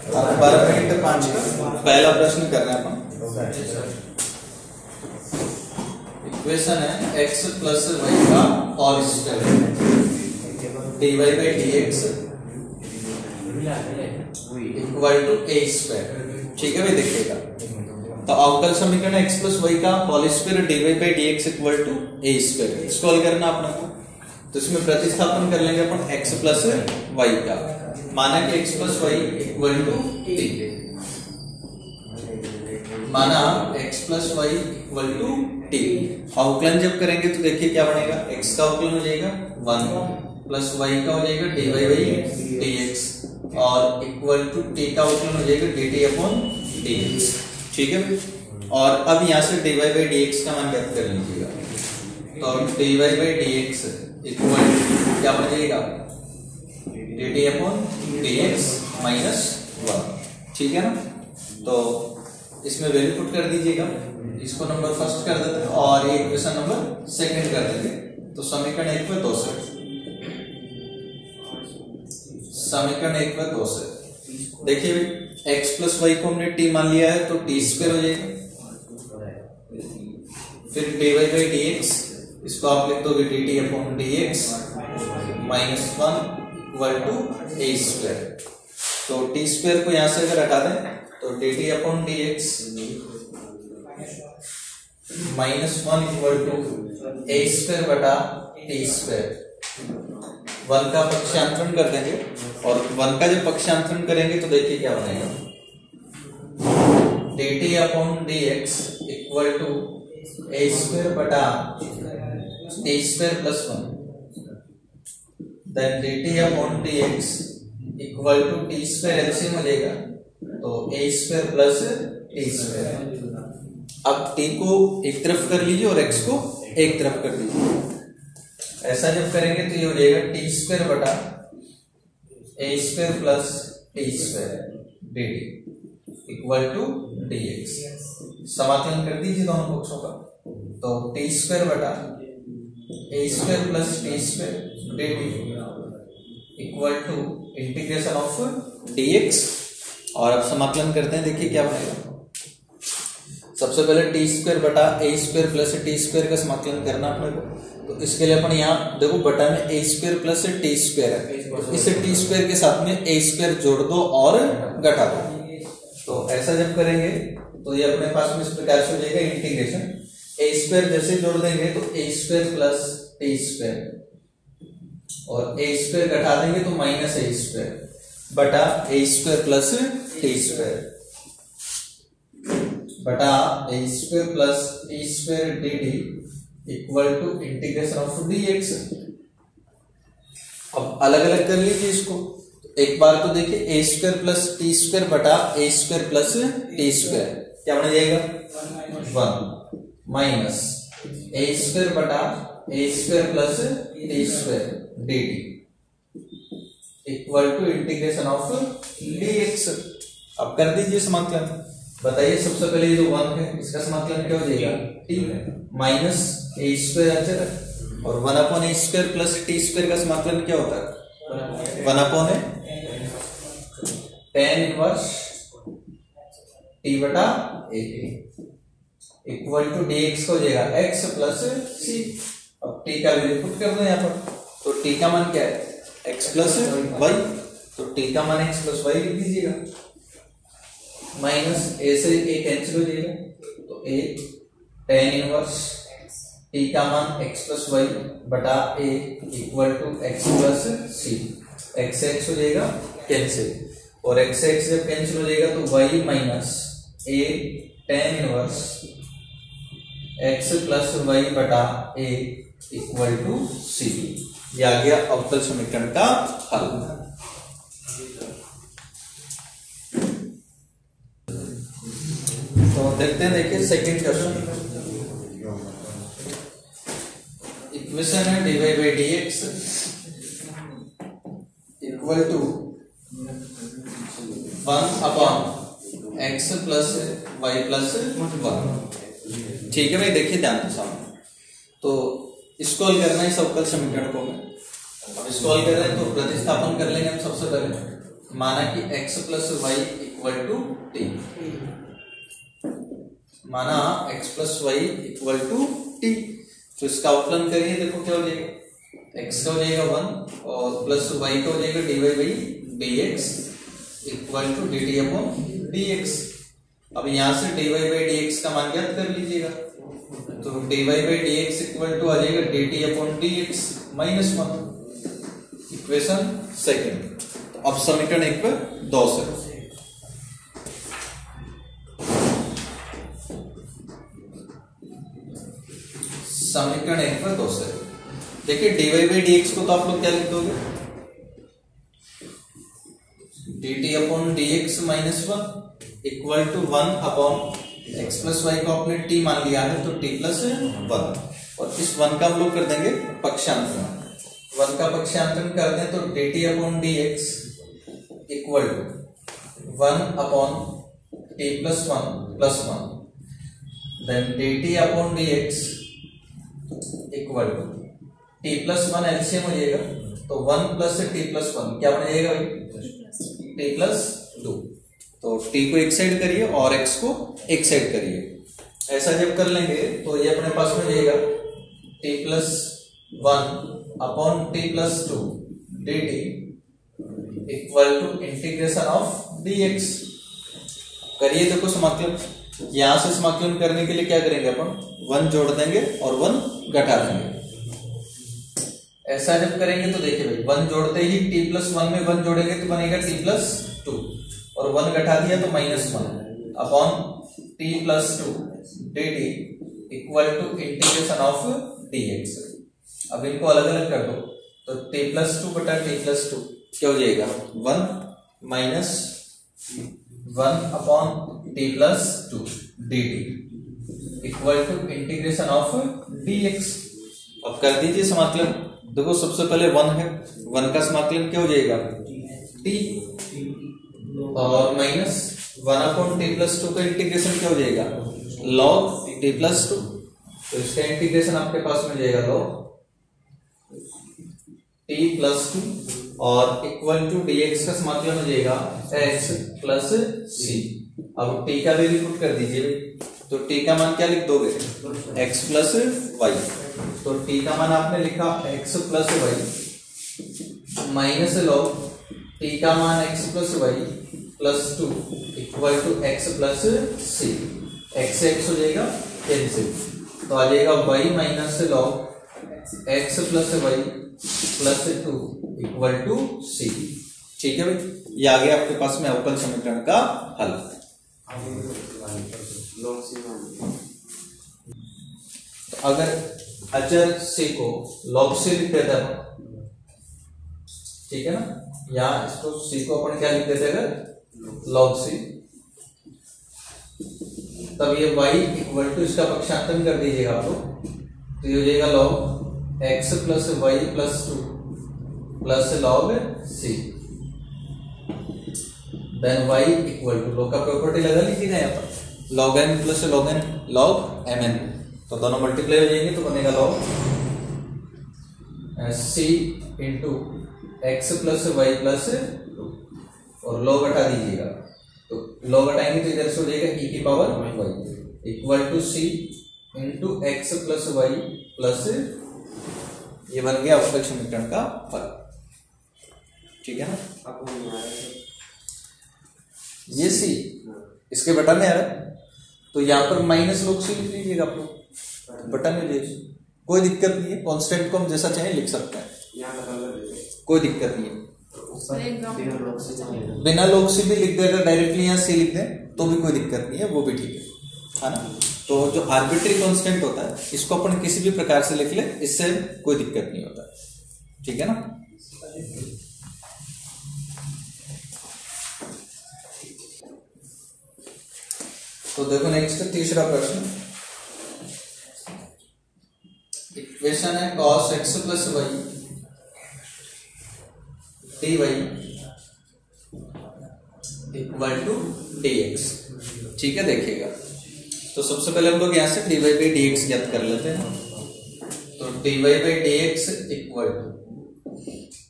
12.5 का पहला प्रश्न कर रहे हैं अपन। इक्वेशन है x प्लस वाई का whole square dy by dx equal to a square. ठीक है भाई, देखिएगा तो अवकल समीकरण x प्लस वाई का whole square dy by dx equal to a square solve करना अपने को। तो इसमें प्रतिस्थापन कर लेंगे अपन x प्लस वाई का, माना कि x plus Y equal to t, माना x plus Y equal to t। अवकलन जब करेंगे तो देखिए क्या बनेगा, x का अवकलन हो जाएगा 1 प्लस y का हो जाएगा dy बाई dx और इक्वल टू t का अवकलन हो जाएगा dt अपॉन dx। ठीक है, और अब यहाँ से dy बाई dx का मान ज्ञात कर लीजिएगा। तो dy बाई dx इक्वल क्या बन जाएगा, dt अपॉन dx माइनस 1। ठीक है ना, तो इसमें वैल्यू पुट कर दीजिएगा, इसको नंबर फर्स्ट कर देते हैं और ये इक्वेशन नंबर सेकंड कर देंगे। तो समीकरण 1 में 2 से, समीकरण 1 में 2 से देखिए x प्लस वाई को हमने t मान लिया है तो t स्क्वायर हो जाएगा, फिर dy बाई dx इसको आप लिख दोगे dt upon dx minus 1 equal to a square. तो t स्क्वायर को यहां से अगर हटा दें तो dt upon dx minus 1 equal to a square बटा t स्क्वायर। 1 का पक्षांतरण कर देंगे और 1 का जब पक्षांतरण करेंगे तो देखिए क्या बनेगा, dt upon dx equal to a square बटा t square plus 1, then dt upon dx equal to t square LCM हो जाएगा तो a स्क्वायर प्लस t स्क्वायर। अब t को एक तरफ कर लीजिए और x को एक तरफ कर लीजिए। ऐसा जब करेंगे तो ये हो जाएगा टी स्क्वायर बटा a square plus t square dt equal to dx। समाकलन कर दीजिए दोनों पक्षों का, तो टी स्क्वायर बटा a square plus t square dt equal to integration of dx। और अब समाकलन करते हैं, देखिए क्या बनेगा। सबसे पहले टी स्क्वायर बटा a square plus t square का समाकलन करना अपने को। तो इसके लिए अपन यहाँ देखो बटा में ए स्क्वायर प्लस टी स्क्वायर है, इसे टी स्क्वायर के साथ में ए स्क्वायर जोड़ दो और घटा दो। तो ऐसा जब करेंगे तो ये अपने पास में इस प्रकार से हो जाएगा इंटीग्रेशन, ए स्क्वायर जैसे जोड़ देंगे तो ए स्क्वायर प्लस टी स्क्वायर और ए स्क्वायर घटा देंगे तो माइनस ए स्क्वायर बटा a square plus t square बटा a square plus t square dt equal to integration of dx। अब अलग अलग कर लीजिए इसको। एक बार तो देखिए a square plus t square बटा a square plus t square क्या बन जाएगा 1 माइनस ए स्क्वायर बटा a square plus t square dt equal to integration of dx। अब कर दीजिए समाकलन। बताइए सबसे पहले जो 1 है इसका समाकलन क्या हो जाएगा t माइनस ए स्क्वायर अचर और 1 अपॉन ए स्क्वायर प्लस टी स्क्वायर का समाकलन क्या होता है 1 अपॉन tan इनवर्स t बटा a इक्वल टू dx हो जाएगा x प्लस c। अब t का वैल्यू पुट कर दो यहाँ पर, तो t का मान क्या है x प्लस y, तो t का मान x प्लस y लिख दीजिएगा। माइनस a से a कैंसिल हो जाएगा तो a tan इनवर्स t का मान x प्लस y बटा a equal to x plus c। x से x हो जाएगा कैंसिल और x से x जब कैंसिल हो जाएगा तो y minus a tan inverse x plus y बटा a इक्वल टू c। ये आ गया अवकल समीकरण का हल। तो देखते हैं, देखिए सेकंड क्वेश्चन। इक्वेशन है dy by dx equal to 1 upon x plus y plus 1। ठीक है भाई, देखिए ध्यान से सामने। तो इसको हल करना है इस अवकल समीकरण को। अब इसको हल कर रहे हैं तो प्रतिस्थापन कर लेंगे हम सबसे पहले। माना कि x plus Y equal to T, माना x plus Y equal to T, तो इसका अवकलन करिए, देखो क्या हो जाएगा, x का हो जाएगा 1 और प्लस y का हो जाएगा dy by dx equal to dt upon dx। अब यहां से dy बाई dx का मान ज्ञात कर लीजिएगा, तो dy by dx equal to आ जाएगा dt upon dx minus 1, equation second. तो अब समीकरण 1 पर 2 से समीकरण 1 पर 2 से देखिए dy बाई dx को तो आप लोग क्या लिख दोगे, dt upon dx minus 1 equal to 1 upon x plus Y को आपने t मान लिया है तो t प्लस 1, और इस 1 का हम लोग कर देंगे पक्षांतरण, 1 का पक्षांतरण कर दें तो dt upon dx equal to 1 upon t plus 1 plus 1, then dt upon dx equal to t plus 1 LCM हो जाएगा, तो 1 प्लस t प्लस 1 क्या बन जाएगा भाई, t प्लस 2, तो t को एक साइड करिए और x को एक साइड करिए, ऐसा जब कर लेंगे तो ये अपने पास में जाएगा t plus 1 upon t plus 2 dt equal to integration of dx। करिए देखो समाकलन, यहां से समाकलन करने के लिए क्या करेंगे अपन, 1 जोड़ देंगे और 1 घटा देंगे, ऐसा जब करेंगे तो देखिए भाई 1 जोड़ते ही t प्लस 1 में 1 जोड़ेंगे तो बनेगा t प्लस 2 और 1 घटा दिया तो minus 1 upon t plus 2 dt equal to integration of dx। अब इनको अलग अलग कर दो तो t प्लस 2 बटा t प्लस 2 क्या हो जाएगा 1 minus 1 upon t plus 2 dt equal to integration of dx। अब कर दीजिए समाकलन, देखो सबसे पहले 1 है, 1 का समाकलन क्या हो जाएगा t और माइनस 1 अपॉन टी प्लस 2 का इंटीग्रेशन क्या हो जाएगा लॉग टी प्लस 2, तो इसका इंटीग्रेशन आपके पास में जाएगा लॉग टी प्लस 2 और इक्वल टू dx का समाकलन हो जाएगा x प्लस c। अब t का वैल्यू पुट कर दीजिए, तो t का मान क्या लिख दोगे x प्लस वाई, तो t का मान आपने लिखा x plus Y minus log t का मान x plus Y plus 2 equal to x plus c, x x हो जाएगा कैंसिल, तो आ जाएगा y minus log x plus Y plus 2 equal to c। ठीक है भाई, ये आ गया आपके पास में अवकल समीकरण का हल। तो अगर अचर c को log c लिख देते हैं, ठीक है ना, या इसको c को अपन क्या लिख देते हैं log c, तब ये y इक्वल टू इसका पक्षांतरण कर दीजिएगा आप लोग, तो ये हो जाएगा log x plus Y plus 2 plus log c, then y equal to log का प्रॉपर्टी लगा लीजिएगा यहाँ पर log n plus log n log mn, तो दोनों मल्टीप्लाई हो जाएंगे तो बनेगा log c into X plus Y plus 2 और log हटा दीजिएगा, तो log हटाएंगे तो इधर से हो जाएगा e की power y equal to c into X plus Y plus, ये बन गया अवकल समीकरण का हल। ठीक है ना, ये c इसके बटा में आ रहा है तो यहाँ पर माइनस log c लिख लीजिएगा आप लोग, बटा में ले, कोई दिक्कत नहीं है, कांस्टेंट को हम जैसा चाहे लिख सकते हैं, कोई दिक्कत नहीं है, बिना log c भी लिख दे, अगर डायरेक्टली यहाँ c लिख दें तो भी कोई दिक्कत नहीं है, वो भी ठीक है ना। तो जो आर्बिट्री कांस्टेंट होता है इसको अपन किसी भी प्रकार से लिख ले, इससे कोई दिक्कत नहीं होता, ठीक है ना। तो देखो नेक्स्ट तीसरा प्रश्न, इक्वेशन है cos x plus Y dy equal to dx। ठीक है, देखिएगा तो सबसे पहले हम लोग यहां से dy बाई dx ज्ञात कर लेते हैं, तो dy by dx equal to,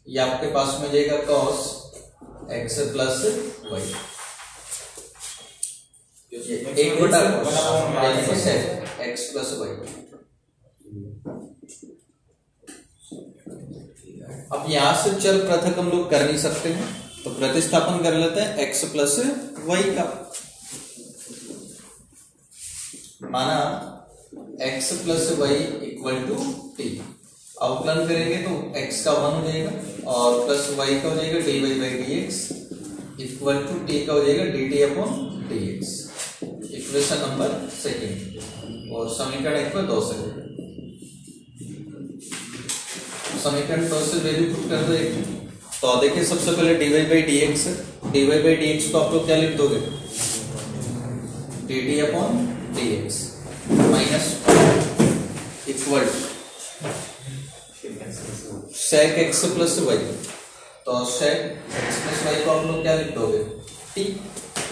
ये आपके पास में जाएगा cos एक्स प्लस वाई, एक बटा एक्स प्लस वाई। अब यहां से चल पृथक हम लोग कर नहीं सकते हैं, तो प्रतिस्थापन कर लेते हैं एक्स प्लस वाई का। माना X plus Y equal to T, अवकलन करेंगे तो एक्स का 1 हो जाएगा और प्लस वाई का हो जाएगा D Y by D x equal to T का हो जाएगा D T upon D X. Equation number second, और समीकरण 1 पर 2 से समीकरण 2 से वैल्यू पुट कर दो एक। तो देखिए सबसे पहले D Y by D X, D Y by D x को आप लोग क्या लिख दोगे, D T upon D x minus equal sec X plus Y. तो सेक एक्स प्लस वाई को आप लोग क्या लिख दोगे, टी।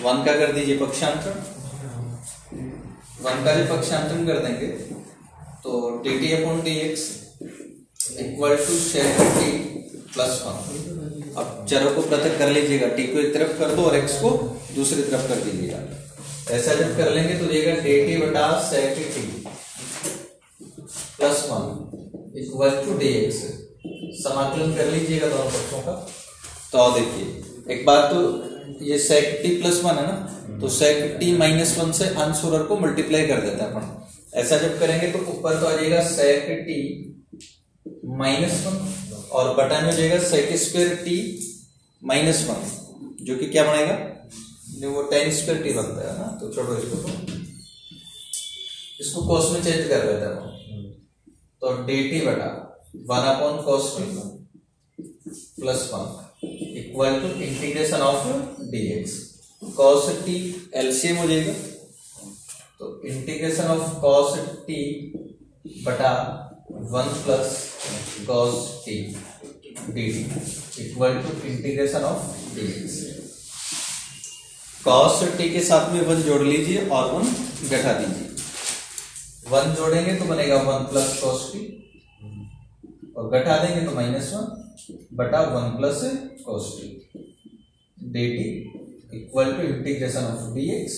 1 का कर दीजिए पक्षांतरण, 1 का भी पक्षांतरण कर देंगे तो D T upon D x equal to sec T plus 1। अब चरों को पृथक कर लीजिएगा, टी को एक तरफ कर दो और एक्स को दूसरी तरफ कर दीजिएगा। ऐसा जब कर लेंगे तो देगा डी टी बटा sec T plus 1 equal to D x. समाकलन कर लीजिएगा दोनों पक्षों का। तो देखिए एक बात, तो ये सेक टी प्लस 1 है ना, तो सेक टी माइनस 1 से अंश और को मल्टीप्लाई कर देते हैं अपन। ऐसा जब करेंगे तो ऊपर तो आ जाएगा सेक टी माइनस 1 और बटा में हो जाएगा सेक स्क्वायर टी माइनस 1, जो कि क्या बनेगा, जो वो टेन स्क्वायर टी बनता है ना। तो छोड़ो इसको कॉस में चेंज कर देते हैं। तो डी टी बटा 1 upon cos T plus 1 equal to integration of D X. Cos T LCM हो जाएगा, तो इंटीग्रेशन ऑफ कॉस टी बटा 1 plus cos T D T equal to integration of D X. Cos T के साथ में 1 जोड़ लीजिए और 1 घटा दीजिए। 1 जोड़ेंगे तो बनेगा 1 प्लस कॉस टी और घटा देंगे तो माइनस 1 बटा 1 plus cos T D T equal to integration of D X.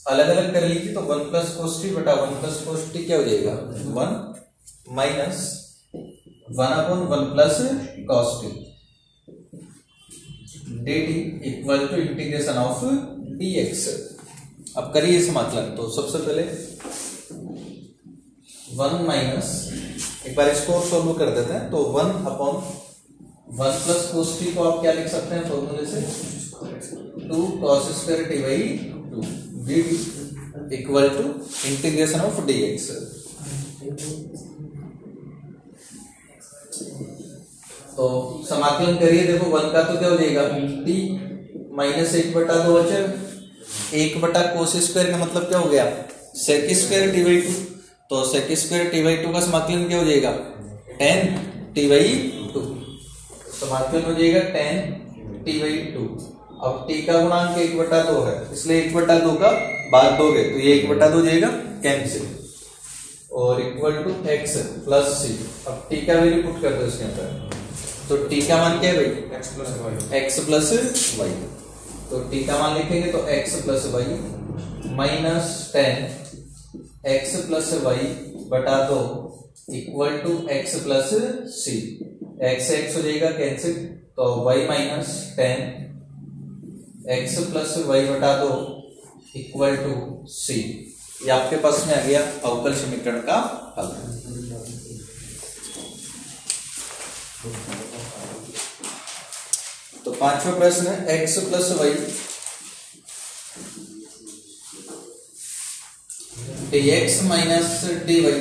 अलग अलग कर लीजिए तो 1 प्लस कॉस टी बटा 1 प्लस कॉस टी क्या हो जाएगा, 1 minus 1 upon 1 plus cos T D T equal to integration of D x. अब करिए समाकलन। तो सबसे पहले 1 माइनस, एक बार इसको सॉल्व कर देते हैं। तो 1 अपॉन 1 प्लस कॉस टी को आप क्या लिख सकते हैं फॉर्मूले से, 2 cos square T by 2 D T equal to integration of D x. तो समाकलन करिए, देखो 1 का तो क्या हो जाएगा टी माइनस 1 बटा 2 अचर 1 बटा कोस स्क्वायर का मतलब क्या हो गया, सेक स्क्वायर टी बाई 2। तो सेक स्क्वायर टी बाई 2 का समाकलन क्या हो जाएगा, टेन टी बाई 2। समाकलन हो जाएगा टेन टी बाई 2। अब टी का गुणांक 1 बटा 2 है, इसलिए 1 बटा 2 का भाग दोगे तो ये 1 बटा 2 जाएगा कैंसिल और इक्वल टू एक्स प्लस सी। अब टी का वैल्यू पुट कर दो इसके अंदर। तो टी का मान क्या है भाई, एक्स प्लस वाई। तो टी का मान लिखेंगे तो X plus Y minus 10 X plus Y बटा 2 equal to x plus C. X X हो जाएगा कैंसिल, तो Y minus 10 X plus Y बटा 2 इक्वल टू सी। ये आपके पास में आ गया अवकल समीकरण का हल। तो पांचवा प्रश्न है x plus Y D x minus D Y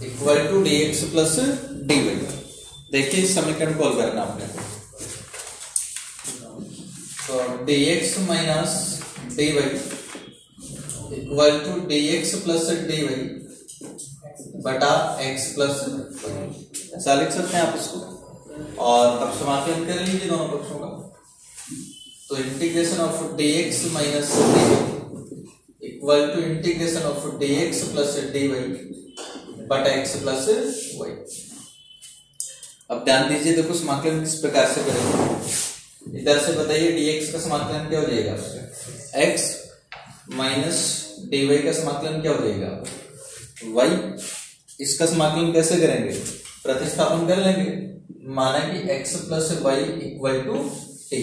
equal to D X plus D Y. देखिए इस समीकरण को हल करना आपने। तो D x minus D Y equal to D X plus D Y बटा एक्स प्लस ऐसा लिख सकते हैं आप इसको। और अब समाकलन कर लीजिए दोनों पक्षों का। तो integration of D x minus D Y equal to integration of D X plus D Y बटा एक्स प्लस वाई। अब ध्यान दीजिए, देखो समाकलन किस प्रकार से करेंगे। इधर से बताइए dx का समाकलन क्या हो जाएगा, x माइनस dy का समाकलन क्या हो जाएगा, y। इसका समाकलन कैसे करेंगे, प्रतिस्थापन कर लेंगे। माना कि x plus Y equal to T,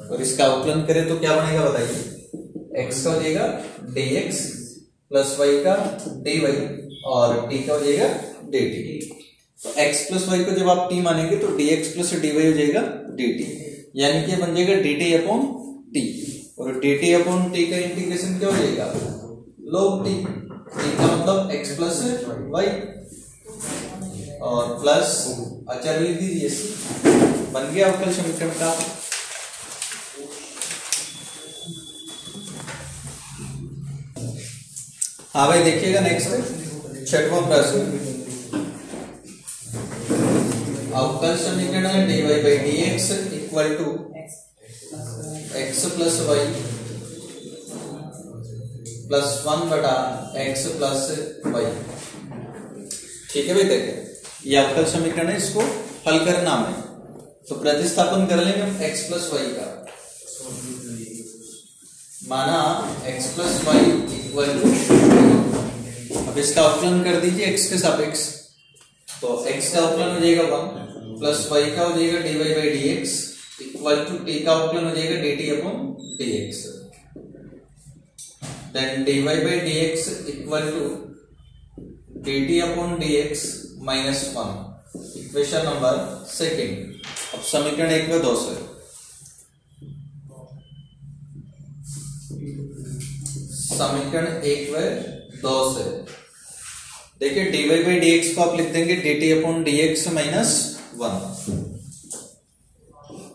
और इसका अवकलन करें तो क्या बनेगा बताइए, x का हो जाएगा dx प्लस y का dy और t का हो जाएगा dt। तो x प्लस वाई को जब आप t मानेंगे तो dx प्लस dy हो जाएगा dt, यानी कि बन जाएगा dt अपॉन t, और dt अपॉन t का इंटीग्रेशन क्या हो जाएगा, log t। t का मतलब x प्लस वाई और प्लस अचर लिख दीजिए, बन गया अवकल समीकरण का। हाँ भाई देखिएगा नेक्स्ट छठवां प्रश्न, अवकल समीकरण है dy by dx equal to x plus Y plus 1 बटा x प्लस वाई। ठीक है भाई, देखिए ये अवकल समीकरण है, इसको हल करना है। तो प्रतिस्थापन कर लेंगे हम x प्लस वाई का। माना x plus Y equal to, अब इसका अवकलन कर दीजिए x के सापेक्ष। तो x का अवकलन हो जाएगा 1 प्लस y का हो जाएगा dy by dx equal to t का अवकलन हो जाएगा dt upon dx। Then dy by dx equal to dt upon dx minus 1, equation number second. अब समीकरण 1 व 2 से समीकरण 1 व 2 से देखिए dy बाई dx को आप लिख देंगे dt अपॉन dx माइनस 1।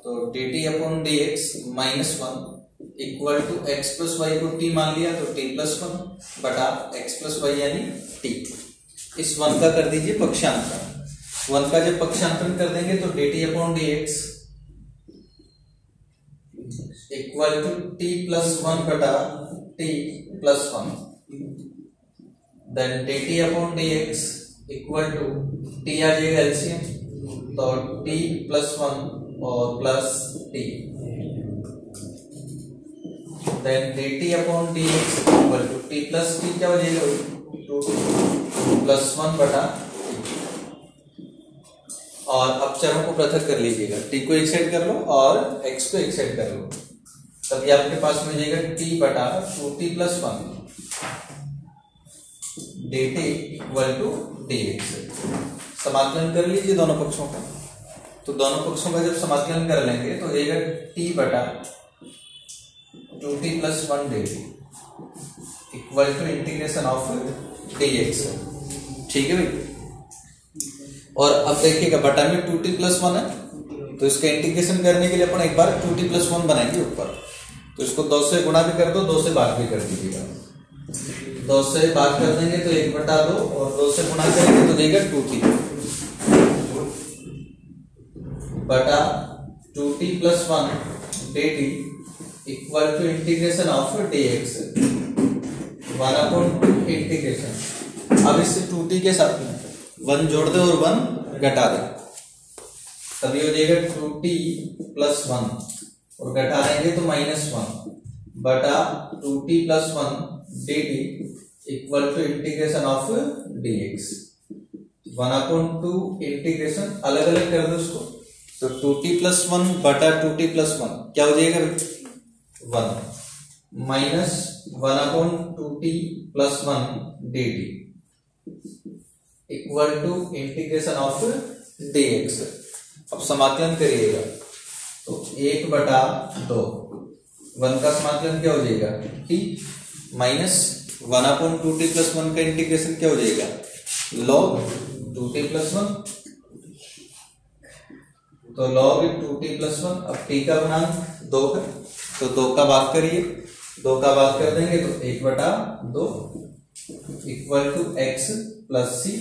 तो dt upon dx minus 1 equal to x plus Y को t मान लिया तो t प्लस 1 बटा x प्लस वाई यानी t। इस 1 का कर दीजिए पक्षांतर। 1 का जब पक्षांतरण कर देंगे तो dt upon dx equal to t plus 1 बटा t plus 1। Then dt upon dx equal to t आ जाएगा एलसीएम, तो t प्लस 1 और plus t। Then dt upon dx equal to t plus t क्या हो जाएगा, 2 प्लस 1 बटा t। और अब चरों को पृथक कर लीजिएगा, t को एक साइड कर लो और x को एक साइड कर लो, तभी आपके पास में जाएगा t बटा 2t plus 1 dt equal to dx। समाकलन कर लीजिए दोनों पक्षों का। तो दोनों पक्षों का जब समाकलन कर लेंगे तो जाएगा t बटा 2t plus 1 dt equal to integration of dx। ठीक है भाई, और अब देखिएगा बटा में 2t प्लस 1 है, तो इसका इंटीग्रेशन करने के लिए अपन एक बार 2t प्लस 1 बनाएंगे ऊपर। तो इसको 2 से गुणा भी कर दो, 2 से भाग भी कर दीजिएगा। 2 से भाग कर देंगे तो 1 बटा 2 और 2 से गुणा करेंगे तो देगा 2t बटा 2t plus 1 dt equal to integration of dx 1/2 integration. अब इससे 2t के साथ में 1 जोड़ दे और 1 घटा दे, तभी हो जाएगा 2t प्लस 1 और घटा देंगे तो माइनस 1 बटा 2t plus 1 dt equal to integration of dx 1/2 integration. अलग अलग कर दो उसको, तो 2t प्लस 1 बटा 2t प्लस 1 क्या हो जाएगा 1 minus 1/2t plus 1 dt equal to integration of dx। अब समाकलन करिएगा तो 1 बटा 2 1 का समाकलन क्या हो जाएगा t माइनस 1/2t प्लस 1 का इंटीग्रेशन क्या हो जाएगा log 2t प्लस 1, तो log 2t प्लस 1। अब t का गुणांक 2 है तो 2 का भाग करिए, 2 का भाग कर देंगे तो 1 बटा 2 equal to x plus C.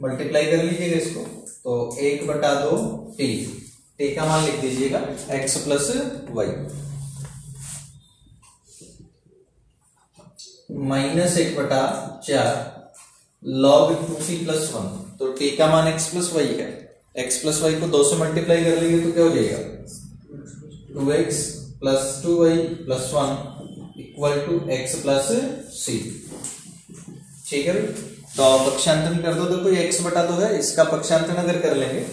Multiply कर लीजिएगा इसको, तो 1 बटा 2 t का मान लिख दीजिएगा x प्लस वाई माइनस 1 बटा 4 log 2t प्लस 1 तो टी का मान x प्लस वाई है, x प्लस वाई को 2 से मल्टीप्लाई कर लेंगे तो क्या हो जाएगा 2x plus 2y plus 1 equal to x plus c. ठीक है, तो पक्षांतरण कर दो, देखो ये x बटा 2 है, इसका पक्षांतरण अगर कर लेंगे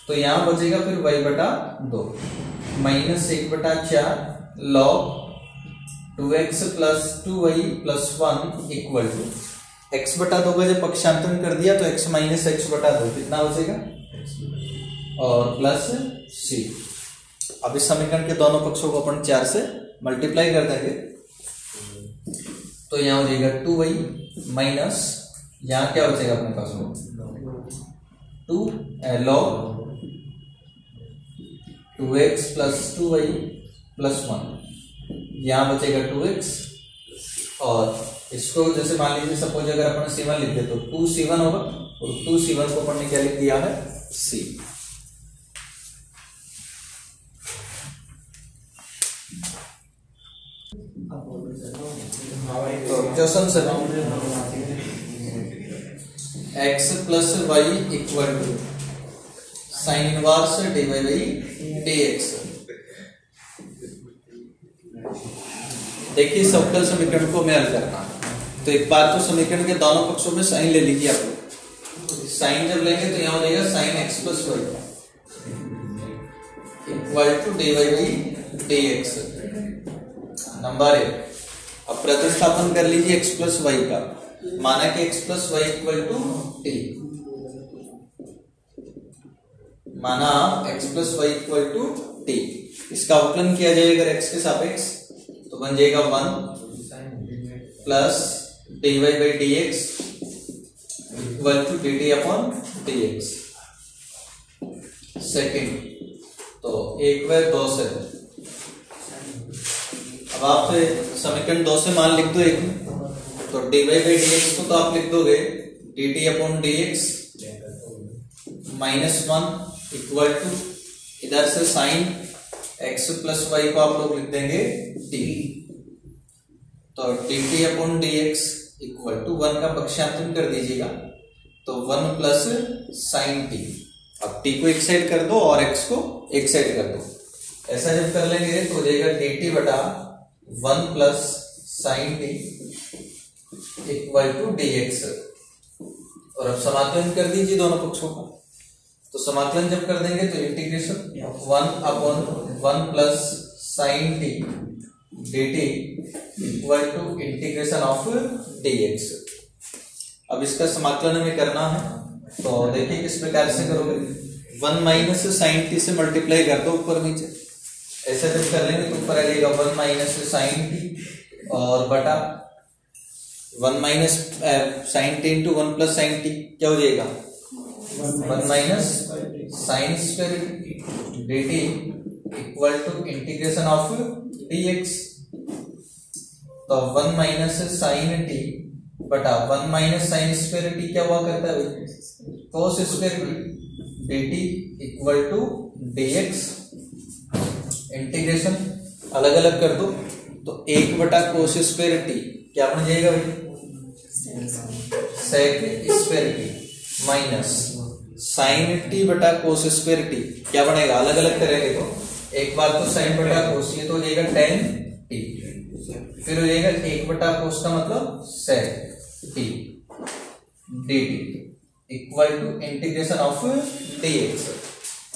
तो यहां बचेगा फिर y बटा 2 माइनस 1 बटा 4 log 2x plus 2y plus 1 equal to x बटा 2 का जब पक्षांतरण कर दिया तो x माइनस x बटा 2 कितना बचेगा और प्लस c। अब इस समीकरण के दोनों पक्षों को अपन 4 से मल्टीप्लाई कर देंगे तो यहां हो जाएगा 2y माइनस यहां क्या बचेगा अपने पास में 2 log 2x plus 2y plus 1, यहां बचेगा 2x और इसको जैसे मान लीजिए सपोज अगर अपन c1 लिख दे तो 2c1 होगा और 2c1 को अपन ने क्या लिख दिया है c। तो क्वेश्चन से x plus Y equal to sine inverse dy by dx। देखिए सबकल समीकरण को मैं हल करना है तो एक बार तो समीकरण के दोनों पक्षों में साइन ले लीजिए आप लोग। साइन जब लेंगे तो यहां हो जाएगा sine x plus Y equal to dy by dx number है। अब प्रतिस्थापन कर लीजिए x प्लस वाई का, माना कि x plus Y equal to T, माना x plus Y equal to t, इसका अवकलन किया जाए अगर x के सापेक्ष तो बन जाएगा 1 plus D Y by D x equal to d T upon D x. Second तो 1/2 से, अब आप समीकरण 2 से मान लिख दो एक में तो d Y by D x को तो आप लिख दोगे D T upon D x minus 1 equal to इधर से साइन x प्लस वाई को आप लोग लिख देंगे t, तो D T upon D x equal to 1 का पक्षांतरण कर दीजिएगा तो 1 प्लस साइन टी। अब t को एक साइड कर दो और x को एक साइड कर दो, ऐसा जब कर लेंगे तो हो जाएगा डी टी बटा 1 plus sine t equal to D x. और अब समाकलन कर दीजिए दोनों पक्षों का, तो समाकलन जब कर देंगे तो integration 1 upon 1 plus sine t D T equal to integration of D x. अब इसका समाकलन हमें करना है तो देखिए किस प्रकार से करोगे, 1 माइनस साइन टी से मल्टीप्लाई कर दो ऊपर नीचे, ऐसा जब कर लेंगे तो ऊपर आ जाएगा 1 माइनस साइन टी और बटा 1 minus sine t into 1 plus sine t क्या हो जाएगा 1 minus sine square d T equal to integration of D x. तो 1 माइनस साइन टी बटा 1 माइनस साइन स्क्वायर टी क्या हुआ करता है cos square t D T equal to D x. Integration अलग अलग कर दो तो 1 बटा कोस स्क्वायर टी क्या बन जाएगा भाई sec square t minus sine t बटा कोस स्क्वायर टी क्या बनेगा, अलग अलग करेंगे तो एक बार तो साइन बटा कोस ये तो हो जाएगा टेन टी, फिर हो जाएगा 1 बटा कोस का मतलब sec t D T equal to integration of D x.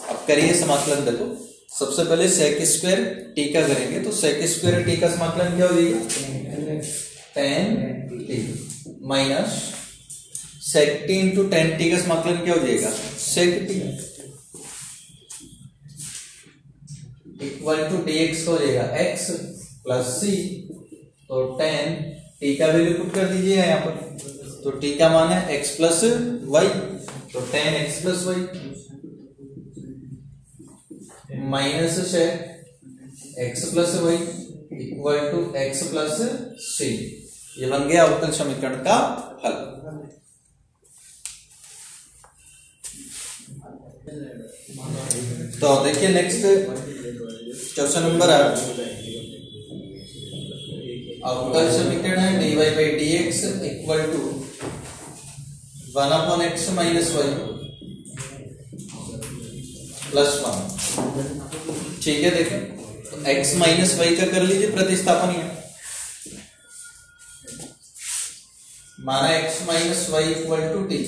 अब करिए समाकलन, देखो सबसे पहले सेक स्क्वायर टी का करेंगे तो सेक स्क्वायर टी का समाकलन क्या हो जाएगा tan t minus sec t into tan t का समाकलन क्या हो जाएगा sec t equal to D x हो जाएगा एक्स प्लस सी। तो टेन टी का वैल्यू पुट कर दीजिएगा यहाँ पर, तो टी का मान है एक्स प्लस वाई, तो tan x plus Y minus sec x plus Y equal to x plus c. ये बन गया अवकल समीकरण का हल। तो देखिए नेक्स्ट क्वेश्चन नंबर 8, अवकल समीकरण है dy by D x equal to 1/x minus y plus 1। ठीक है, देखें तो x माइनस वाई का कर लीजिए प्रतिस्थापन यहाँ। माना x minus y equal to T,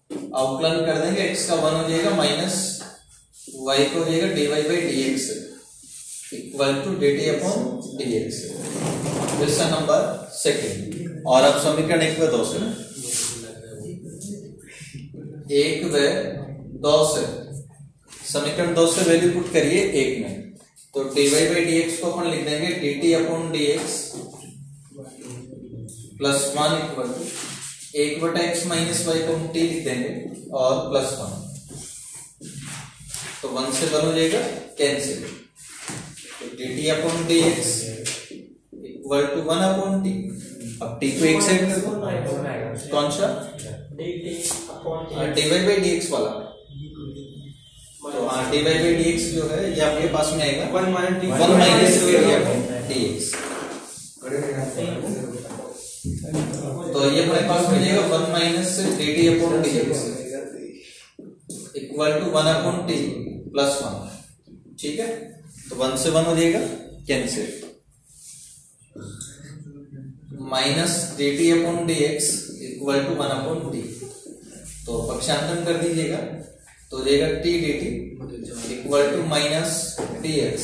अवकलन कर देंगे, x का 1 हो जाएगा माइनस y को हो जाएगा dy by dx equal to dt upon dx। Question number second. और अब समीकरण 1 व 2 से ना, 1 व 2 से समीकरण 2 से वैल्यू पुट करिए 1 में, तो dy बाई dx को अपन लिख देंगे dt upon dx plus 1 equal to 1/x minus y को हम t लिख देंगे और प्लस 1, तो 1 से 1 हो जाएगा कैंसिल, तो dt upon dx equal to 1 upon t। अब t को एक साइड कर दो, कौन सा dy बाई dx वाला, तो हाँ dy बाई dx जो है ये आपके पास में आएगा 1 माइनस dt अपॉन dx, तो ये अपने पास में जाएगा 1 minus dt upon dx equal to 1 upon t plus 1। ठीक है, तो 1 से 1 हो जाएगा cancel, minus dt upon dx equal to 1 upon t, तो पक्षांतरण कर दीजिएगा तो जाएगा t dt equal to minus dx।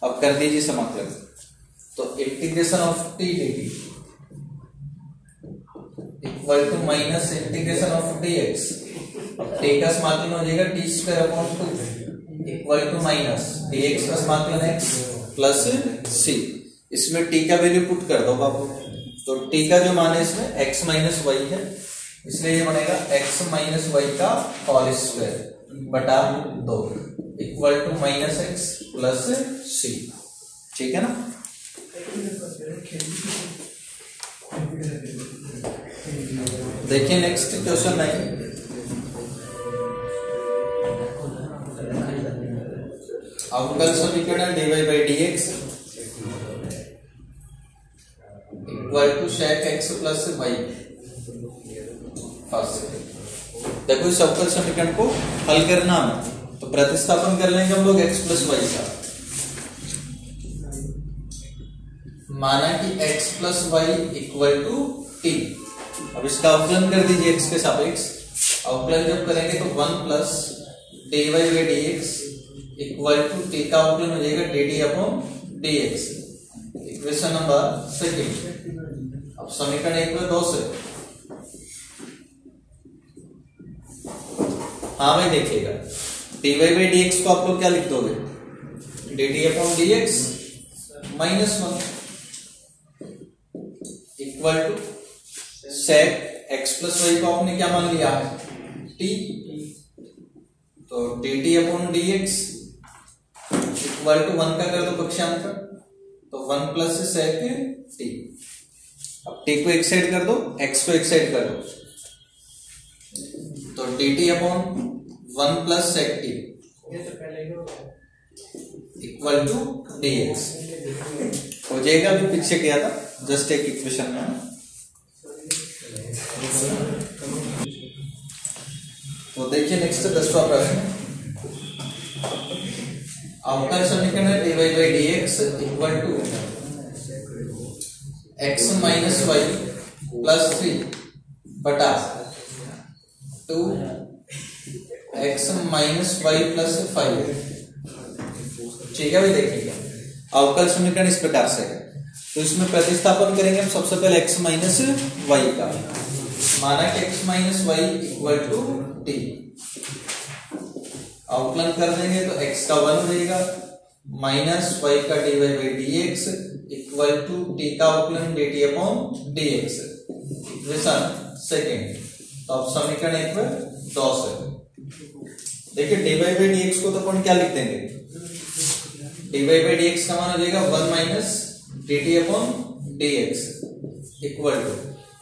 अब कर दीजिए समाकलन, तो integration of t dt equal to minus integration of dx। अब t का समाकलन हो जाएगा t square upon 2 equal to minus dx का समाकलन x प्लस c। इसमें t का वैल्यू पुट कर दो बाबू, तो t का जो मान है इसमें x माइनस वाई है, इसलिए ये बनेगा x माइनस वाई का होल स्क्वायर बटा 2 equal to minus x plus c। ठीक है ना। देखिए नेक्स्ट क्वेश्चन 9, अवकल समीकरण dy by dx equal to sec x plus y। देखो इस अवकल समीकरण को हल करना है तो प्रतिस्थापन कर लेंगे हम लोग x प्लस वाई का। माना कि x plus Y equal to t। अब इसका अवकलन कर दीजिए x के सापेक्ष, अवकलन जब करेंगे तो 1 plus dy by dx equal to t का अवकलन हो जाएगा dt upon dx। Equation number second. अब समीकरण 1 में 2 से, हाँ भाई देखिएगा dy बाई dx को आप लोग क्या लिख दोगे, dt upon dx minus 1 equal to sec x plus Y को आपने क्या मान लिया है t, तो dt upon dx equal to 1 का कर दो पक्षांतर, तो 1 प्लस sec t। अब t को एक साइड कर दो, x को एक साइड कर दो, तो dt upon 1 plus sec t equal to dx हो जाएगा। अभी पीछे किया था जस्ट एक इक्वेशन में। तो देखिए नेक्स्ट 10वां प्रश्न, अवकल समीकरण dy by dx equal to x minus y plus 3 बटा 2 x माइनस वाई प्लस 5। ठीक है भाई, देखिएगा अवकल समीकरण इस प्रकार से है, तो इसमें प्रतिस्थापन करेंगे हम सबसे पहले x माइनस वाई का। माना कि x minus y equal to t, अवकलन कर देंगे तो x का 1 हो जाएगा माइनस y का dy by dx equal to t का अवकलन dt upon dx। Equation second. तो अब समीकरण 1 में 2 से देखिए dy बाई dx को तो अपन क्या लिख देंगे, dy बाई dx का मान हो जाएगा 1 minus dt upon dx equal to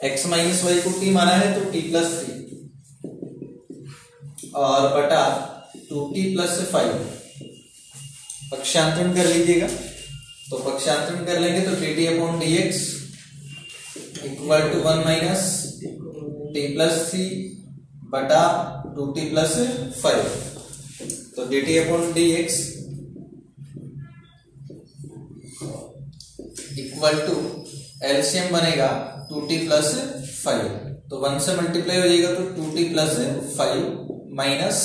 x minus y को t माना है तो t प्लस 3 और बटा 2t प्लस 5। पक्षांतरण कर लीजिएगा, तो पक्षांतरण कर लेंगे तो dt upon dx equal to 1 minus t plus 3 बटा 2t प्लस 5, तो dt upon dx equal to LCM बनेगा 2t प्लस 5, तो 1 से मल्टीप्लाई हो जाएगा तो 2t plus 5 minus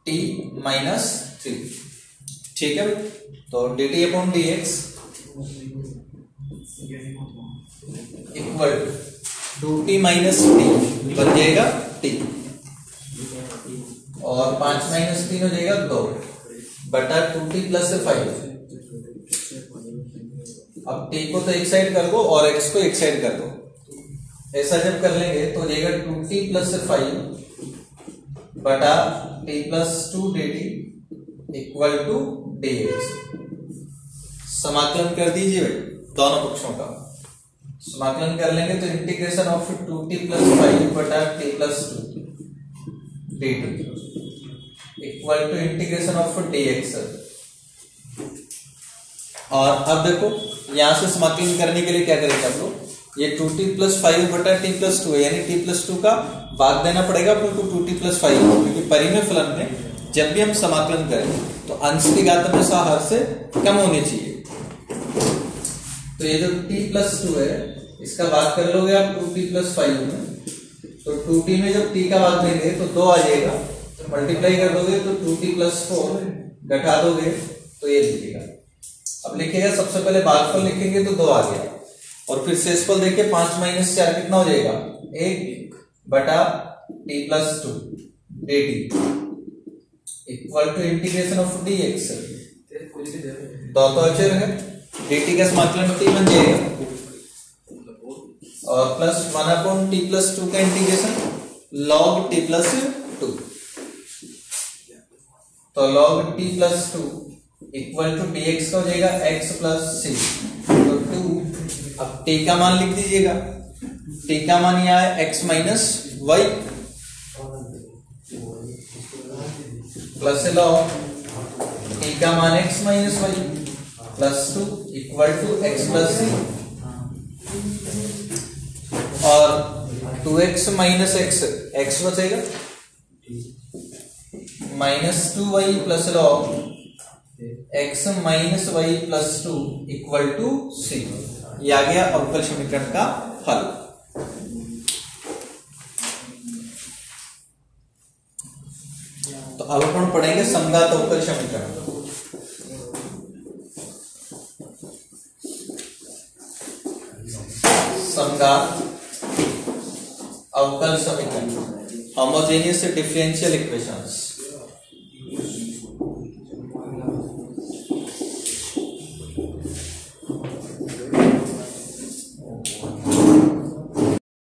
t minus 3, ठीक है। तो dt upon dx equal to 2t minus t बन जाएगा t, और 5 माइनस 3 हो जाएगा 2 बटा 2t प्लस 5। अब t को तो एक साइड कर दो और x को एक साइड कर दो, ऐसा जब कर लेंगे तो हो जाएगा 2t प्लस 5 बटा t plus 2 dt equal to dx। समाकलन कर दीजिए दोनों पक्षों का, समाकलन कर लेंगे तो इंटीग्रेशन ऑफ 2t प्लस 5 बटा t plus 2 dt equal to integration of dx। और अब देखो यहां से समाकलन करने के लिए क्या करेंगे आप लोग, ये 2t प्लस 5 बटा t प्लस 2 है, यानी t प्लस 2 का भाग देना पड़ेगा अपन को 2t प्लस 5, क्योंकि परिमेय फलन में जब भी हम समाकलन करें तो अंश की घात हमेशा हर से कम होनी चाहिए। तो ये जो t प्लस 2 है इसका भाग कर लोगे आप 2t प्लस 5 में, तो 2t में जब t का भाग देंगे तो 2 आ जाएगा, तो मल्टीप्लाई कर दोगे तो 2t प्लस 4 घटा दोगे तो ये लिखेगा। अब लिखेगा सबसे पहले भागफल लिखेंगे तो 2 आ गया, और फिर शेषफल देखिए 5 माइनस 4 कितना हो जाएगा 1 बटा t plus 2 dt equal to integration of dx। दो तो अचर है, dt का समाकलन t बन जाएगा और प्लस 1 अपॉन t प्लस 2 का इंटीग्रेशन log t प्लस 2, तो log t plus 2 equal to dx का हो जाएगा x प्लस c, तो 2। अब t का मान लिख दीजिएगा, t का मान यहां है x minus y plus log t का मान x minus y plus 2 equal to x plus c, और 2x माइनस x बचेगा minus 2y plus log x minus y plus 2 equal to c। ये आ गया अवकल समीकरण का हल। तो अब अपन पढ़ेंगे समघात अवकल समीकरण। समघात अवकल समीकरण, होमोजेनियस डिफरेंशियल इक्वेशंस।